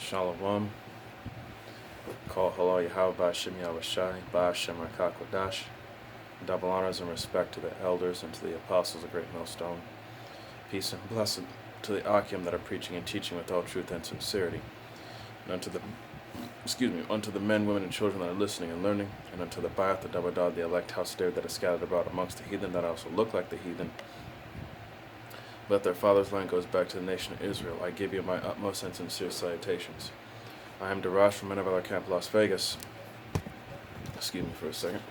Shalom. Call hello Yahweh Ba'Shem Yahweh Shai, Ba'Shem HaKakodash. Double honors and respect to the elders and to the apostles of Great Millstone. Peace and blessing to the Akim that are preaching and teaching with all truth and sincerity. And unto the men, women, and children that are listening and learning, and unto the Ba'ath, the Dabadad, the elect house there that is scattered about amongst the heathen that also look like the heathen, but their father's land goes back to the nation of Israel. I give you my utmost and sincere salutations. I am Daraj from Men of Valor Camp, Las Vegas. Excuse me for a second.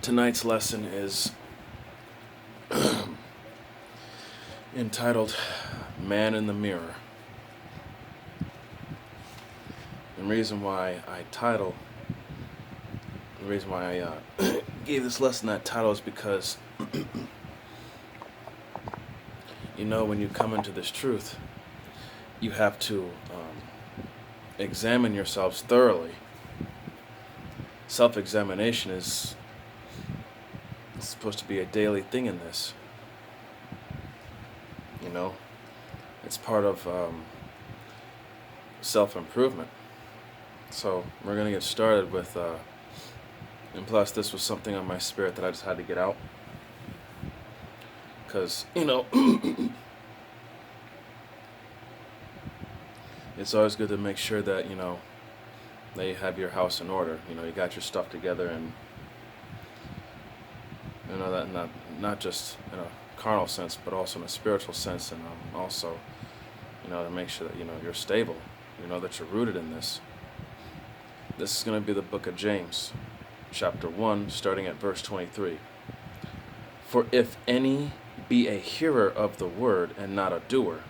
Tonight's lesson is entitled Man in the Mirror. The reason why I gave this lesson that title is because when you come into this truth, you have to examine yourselves thoroughly. Self-examination is supposed to be a daily thing in this. It's part of self-improvement. So we're going to get started with, and plus this was something on my spirit that I just had to get out. Because, it's always good to make sure that, that you have your house in order. You got your stuff together, and, that not just in a carnal sense, but also in a spiritual sense, and also, to make sure that, you're stable, that you're rooted in this. This is going to be the book of James, chapter 1, starting at verse 23. For if any be a hearer of the word and not a doer,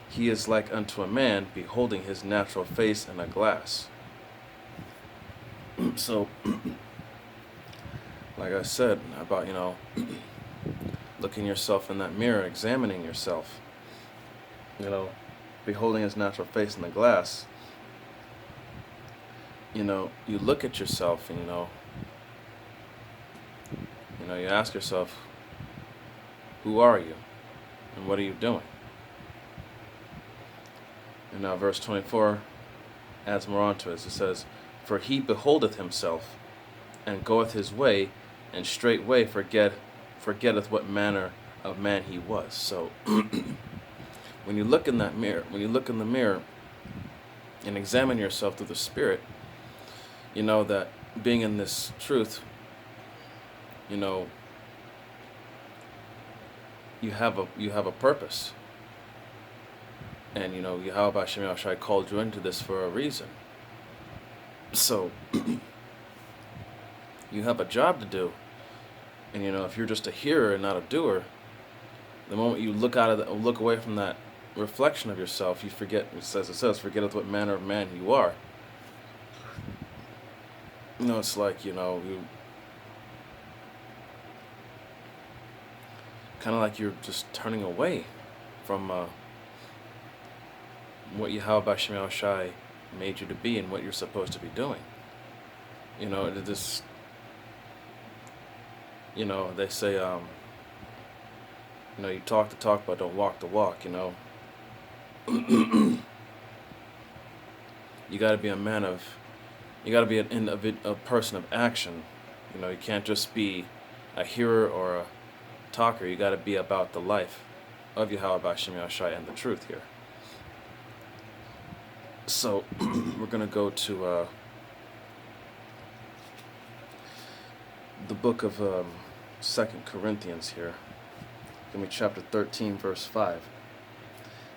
he is like unto a man beholding his natural face in a glass. So, like I said about, looking yourself in that mirror, examining yourself, beholding his natural face in the glass, you look at yourself and, you ask yourself, who are you and what are you doing? And now verse 24 adds more on to it. It says, for he beholdeth himself and goeth his way, and straightway forgetteth what manner of man he was. So when you look in that mirror, in the mirror and examine yourself through the Spirit, that being in this truth, you have a purpose. And Yahweh Ba'Shem Yahweh Shai called you into this for a reason. So you have a job to do. And if you're just a hearer and not a doer, the moment you look away from that reflection of yourself, you forget. It says, forgetteth what manner of man you are. It's like you kind of like you're just turning away from what Yahweh Ba'Shem Yahweh Shai made you to be and what you're supposed to be doing. This. They say, you talk the talk, but don't walk the walk. You got to be a man of. You got to be a person of action. You can't just be a hearer or a talker. You got to be about the life of Yahweh Ba'Shem Yahweh Shai and the truth here. So we're going to go to the book of 2 Corinthians here. Give me chapter 13, verse 5.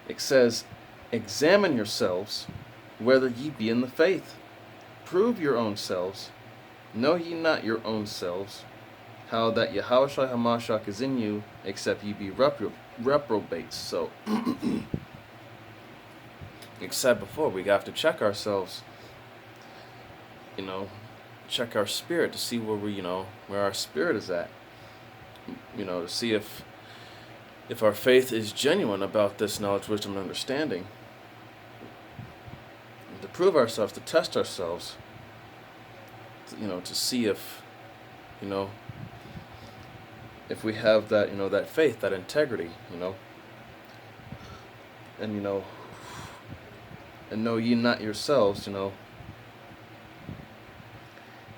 It says, examine yourselves whether ye be in the faith. Prove your own selves. Know ye not your own selves, how that Yahweh Shai HaMashiach is in you, except ye be reprobates. So, like I said before, we have to check ourselves, check our spirit to see where our spirit is at, to see if our faith is genuine about this knowledge, wisdom, and understanding. And to prove ourselves, to test ourselves, to see if we have that, that faith, that integrity, and and know ye not yourselves,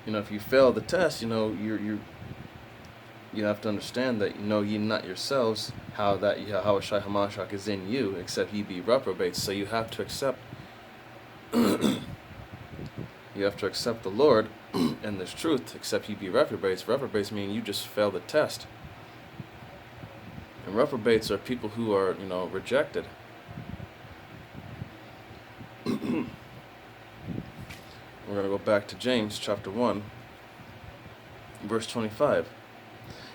if you fail the test, you have to understand that know ye not yourselves how that Yahushua Hamashiach is in you, except ye be reprobates. So you have to accept you have to accept the Lord and this truth, except ye be reprobates. Reprobates mean you just fail the test. And reprobates are people who are, rejected. We're going to go back to James chapter 1, verse 25.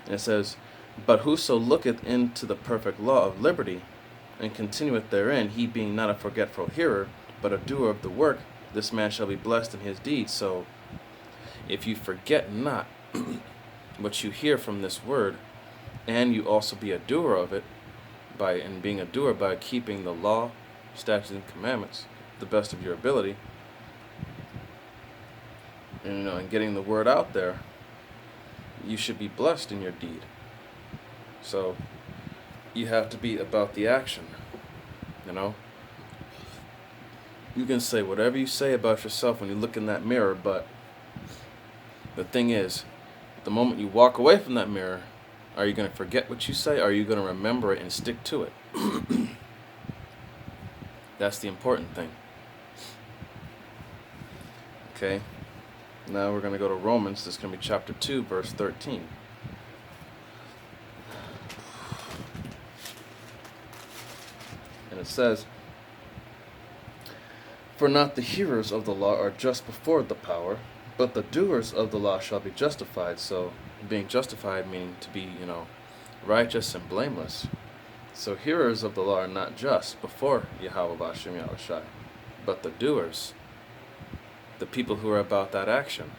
And it says, But whoso looketh into the perfect law of liberty, and continueth therein, he being not a forgetful hearer, but a doer of the work, this man shall be blessed in his deed. So, if you forget not what you hear from this word, and you also be a doer of it, and being a doer by keeping the law, statutes, and commandments, the best of your ability, and getting the word out there, you should be blessed in your deed. So you have to be about the action. You can say whatever you say about yourself when you look in that mirror, but the thing is, the moment you walk away from that mirror, are you going to forget what you say, or are you going to remember it and stick to it? That's the important thing. Okay, now we're going to go to Romans. This is going to be chapter 2, verse 13. And it says, For not the hearers of the law are just before the power, but the doers of the law shall be justified. So, being justified meaning to be, righteous and blameless. So hearers of the law are not just before Yahweh Bashem Yahushai, but the doers, the people who are about that action.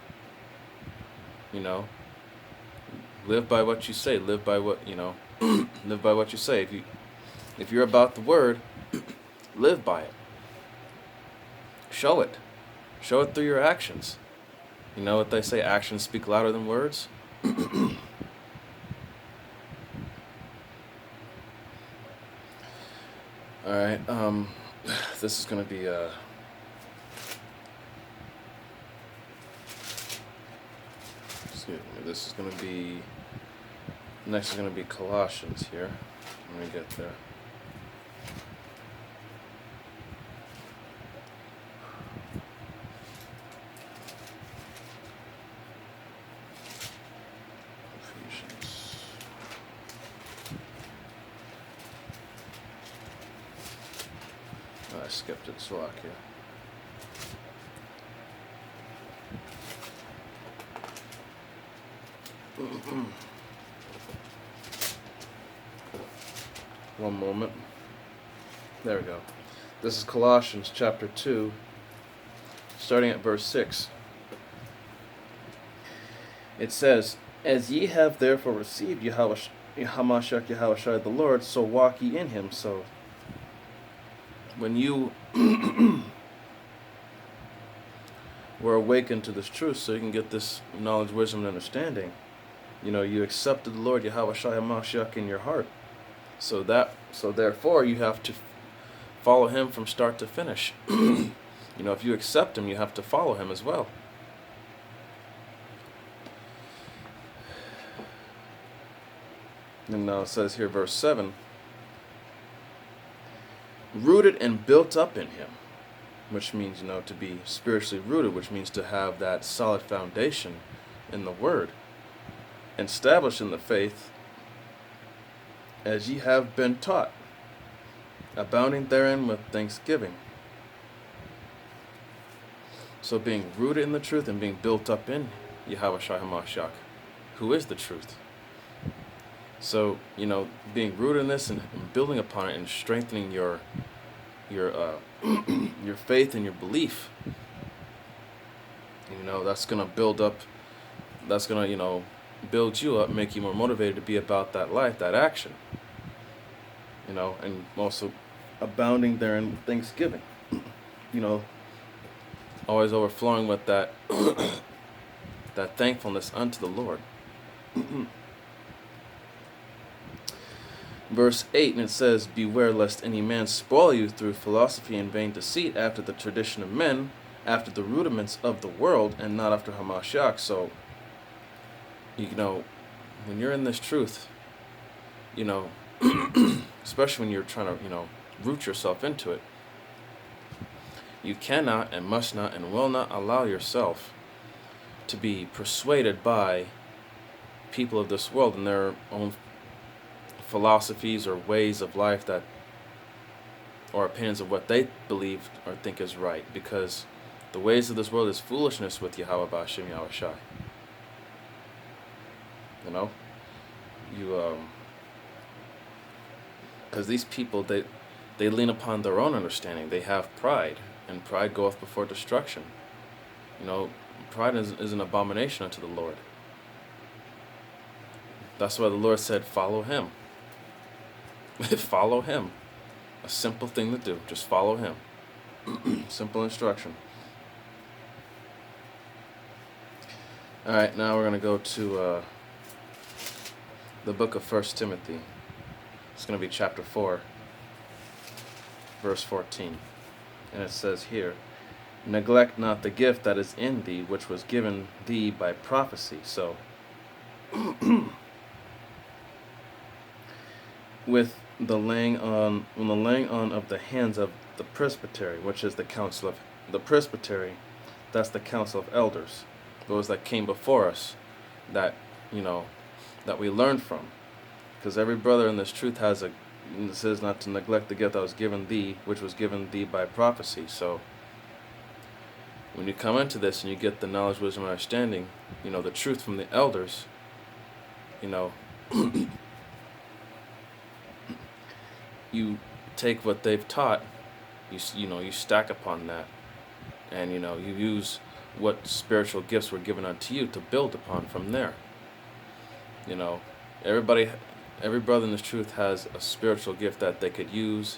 Live by what you say. Live by what, live by what you say. If you're about the word, live by it. Show it. Show it through your actions. You know what they say, actions speak louder than words? Alright, this is going to be, this is going to be, next is going to be Colossians here. Let me get there. I skipped it, Slovakia. One moment. There we go. This is Colossians chapter 2, starting at verse 6. It says, As ye have therefore received Hamashiach Yahushua the Lord, so walk ye in him. So when you were awakened to this truth, so you can get this knowledge, wisdom, and understanding, you accepted the Lord Yahushua Hamashiach in your heart. So therefore you have to follow him from start to finish. If you accept him, you have to follow him as well. And now it says here, verse 7, rooted and built up in him, which means, to be spiritually rooted, which means to have that solid foundation in the word, established in the faith, as ye have been taught, abounding therein with thanksgiving. So being rooted in the truth and being built up in Yahushua Hamashiach, who is the truth. So, being rooted in this and building upon it and strengthening your your faith and your belief, that's going to build up, that's going to, build you up, make you more motivated to be about that life, that action, and also abounding there in thanksgiving, always overflowing with that, that thankfulness unto the Lord. verse 8, and it says, "Beware lest any man spoil you through philosophy and vain deceit, after the tradition of men, after the rudiments of the world, and not after Hamashiach." So, when you're in this truth, especially when you're trying to, root yourself into it, you cannot and must not and will not allow yourself to be persuaded by people of this world and their own philosophies or ways of life or opinions of what they believe or think is right, because the ways of this world is foolishness with Yahweh Ba'ashem Yahweh Shai. Because these people, they lean upon their own understanding. They have pride, and pride goeth before destruction. Pride is an abomination unto the Lord. That's why the Lord said, follow him. Follow him. A simple thing to do. Just follow him. Simple instruction. Alright, now we're going to go to the book of 1 Timothy. It's going to be chapter 4, verse 14. And it says here, "Neglect not the gift that is in thee, which was given thee by prophecy." So, when the laying on of the hands of the presbytery, which is the council of the presbytery, that's the council of elders, those that came before us, that we learned from, because every brother in this truth it says not to neglect the gift that was given thee, which was given thee by prophecy. So when you come into this and you get the knowledge, wisdom, and understanding, the truth from the elders, you take what they've taught, you stack upon that, and you use what spiritual gifts were given unto you to build upon from there. Every brother in this truth has a spiritual gift that they could use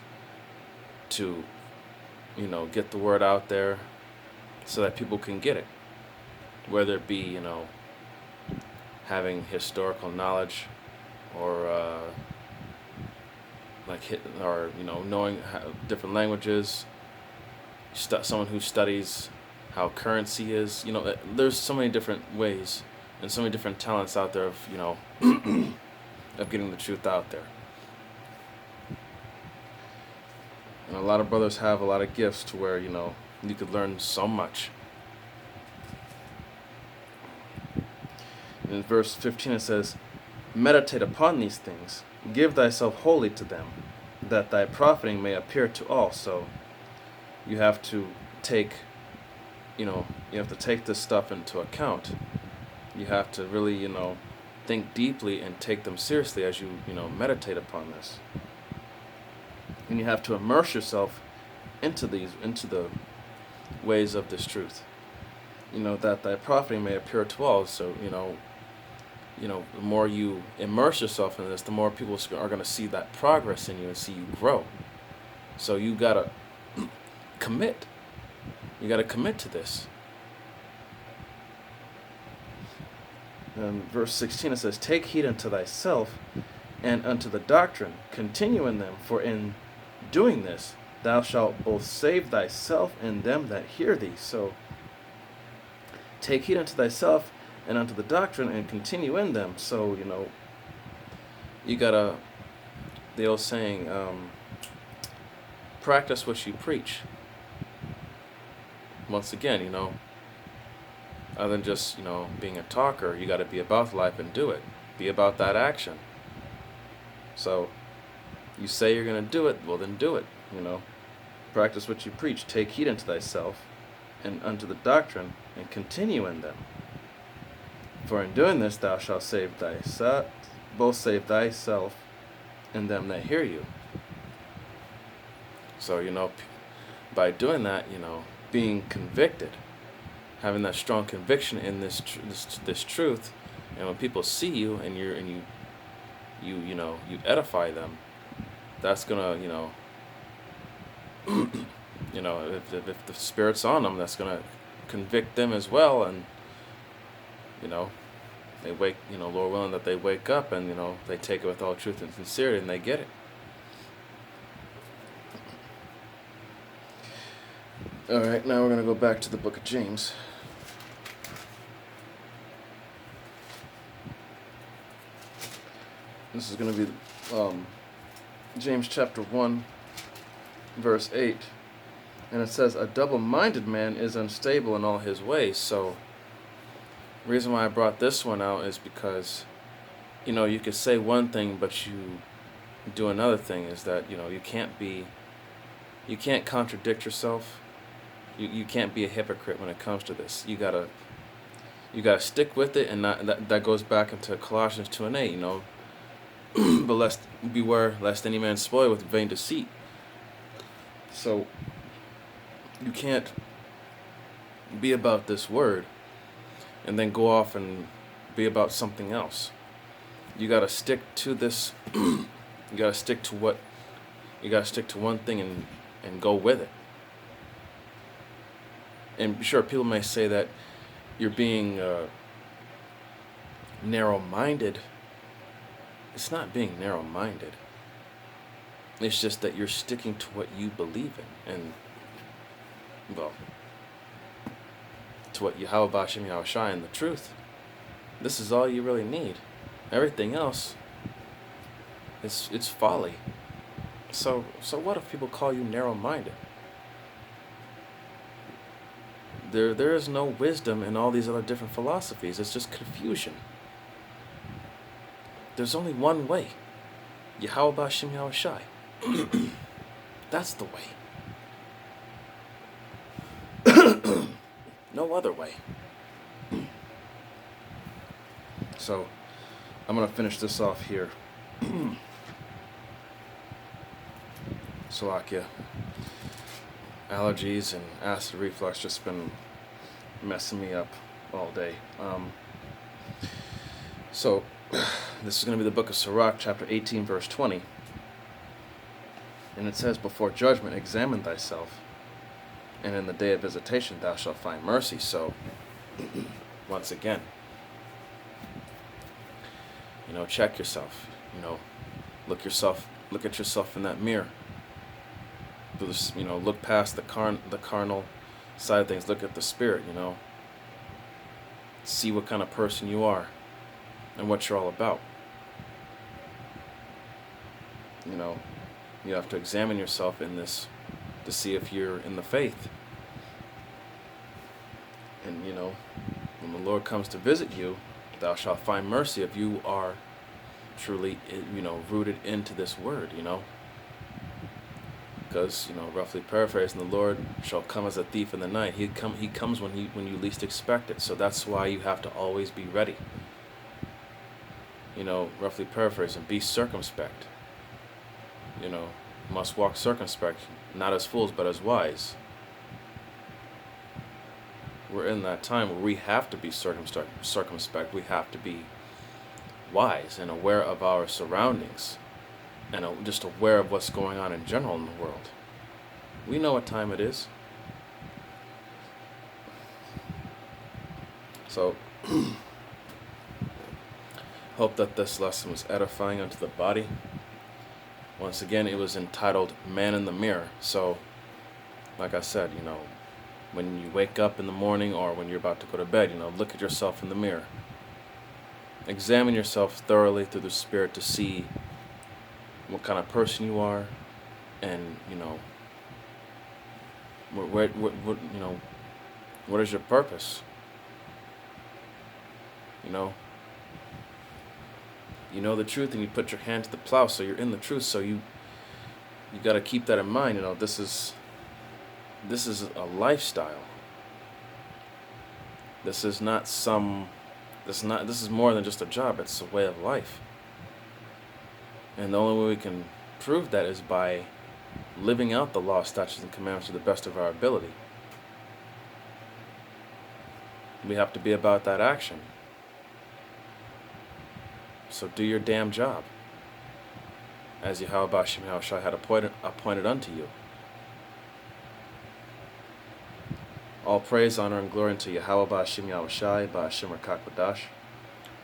to, get the word out there so that people can get it. Whether it be, having historical knowledge, or knowing different languages, someone who studies how currency is. There's so many different ways and so many different talents out there of, of getting the truth out there. And a lot of brothers have a lot of gifts to where, you could learn so much. In verse 15 it says, "Meditate upon these things, give thyself wholly to them, that thy profiting may appear to all." So you have to take, this stuff into account. You have to really, think deeply and take them seriously as you, meditate upon this. And you have to immerse yourself into the ways of this truth. That thy profiting may appear to all. So, the more you immerse yourself in this, the more people are going to see that progress in you and see you grow. So you got to commit. You got to commit to this. And verse 16 it says, "Take heed unto thyself and unto the doctrine, continue in them, for in doing this thou shalt both save thyself and them that hear thee." So take heed unto thyself and unto the doctrine, and continue in them. So, you gotta, the old saying, practice what you preach. Once again, other than just, being a talker, you gotta be about life and do it. Be about that action. So, you say you're gonna do it, well then do it, Practice what you preach. Take heed unto thyself and unto the doctrine, and continue in them. For in doing this thou shalt both save thyself and them that hear you. So, by doing that, being convicted, having that strong conviction in this truth, and when people see you and you edify them, that's gonna, if the Spirit's on them, that's gonna convict them as well, and They wake, Lord willing, that they wake up and, they take it with all truth and sincerity and they get it. All right, now we're going to go back to the book of James. This is going to be James chapter 1, verse 8. And it says, a double-minded man is unstable in all his ways. So the reason why I brought this one out is because, you could say one thing, but you do another thing. Is that, you can't contradict yourself. You can't be a hypocrite when it comes to this. You gotta stick with it, and that goes back into Colossians 2:8. But beware lest any man spoil with vain deceit. So you can't be about this word and then go off and be about something else. You gotta stick to this. You gotta stick to one thing and go with it. And sure, people may say that you're being narrow-minded. It's not being narrow-minded. It's just that you're sticking to what you believe in. And, well, to what Yahweh B'Shem Yahweh Shai and the truth. This is all you really need. Everything else, it's folly. So what if people call you narrow-minded? There is no wisdom in all these other different philosophies. It's just confusion. There's only one way. Yahweh B'Shem Yahweh Shai. That's the way. No other way. So, I'm going to finish this off here. Salakia. Allergies and acid reflux just been messing me up all day. So, this is going to be the book of Sirach, chapter 18, verse 20. And it says, before judgment, examine thyself, and in the day of visitation thou shalt find mercy. So, once again, check yourself. Look at yourself in that mirror. Look past the carnal side of things. Look at the spirit. See what kind of person you are and what you're all about. You have to examine yourself in this to see if you're in the faith. And when the Lord comes to visit you, thou shalt find mercy if you are truly rooted into this word. Because, roughly paraphrasing, the Lord shall come as a thief in the night. He comes when you least expect it. So that's why you have to always be ready. Roughly paraphrasing, be circumspect. Must walk circumspect, not as fools, but as wise. We're in that time where we have to be circumspect. We have to be wise and aware of our surroundings. And just aware of what's going on in general in the world. We know what time it is. So, hope that this lesson was edifying unto the body. Once again, it was entitled Man in the Mirror. So, like I said, when you wake up in the morning or when you're about to go to bed, look at yourself in the mirror. Examine yourself thoroughly through the Spirit to see what kind of person you are, and what is your purpose? You know the truth, and you put your hand to the plow, so you're in the truth. So you got to keep that in mind. This is a lifestyle. This is more than just a job. It's a way of life. And the only way we can prove that is by living out the law, statutes, and commandments to the best of our ability. We have to be about that action. So do your damn job, as Yahweh B'Shem Yahweh Shai had appointed unto you. All praise, honor, and glory unto Yahweh B'Shem Yahweh Shai, B'Shem Rakak Wadash,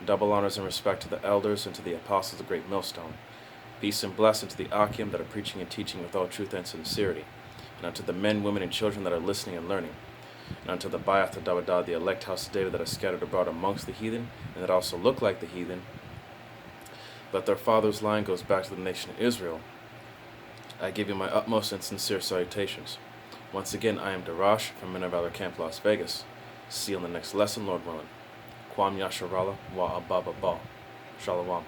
Double honors and respect to the elders and to the apostles of the great millstone. Peace and blessing to the Akim that are preaching and teaching with all truth and sincerity, and unto the men, women, and children that are listening and learning, and unto the Bayath Dabadah, the elect house of David that are scattered abroad amongst the heathen, and that also look like the heathen, but their father's line goes back to the nation of Israel. I give you my utmost and sincere salutations. Once again, I am Darash from Men of Valor Camp, Las Vegas. See you on the next lesson, Lord willing. Kwam Yasharala wa Ababa Ba. Shalom.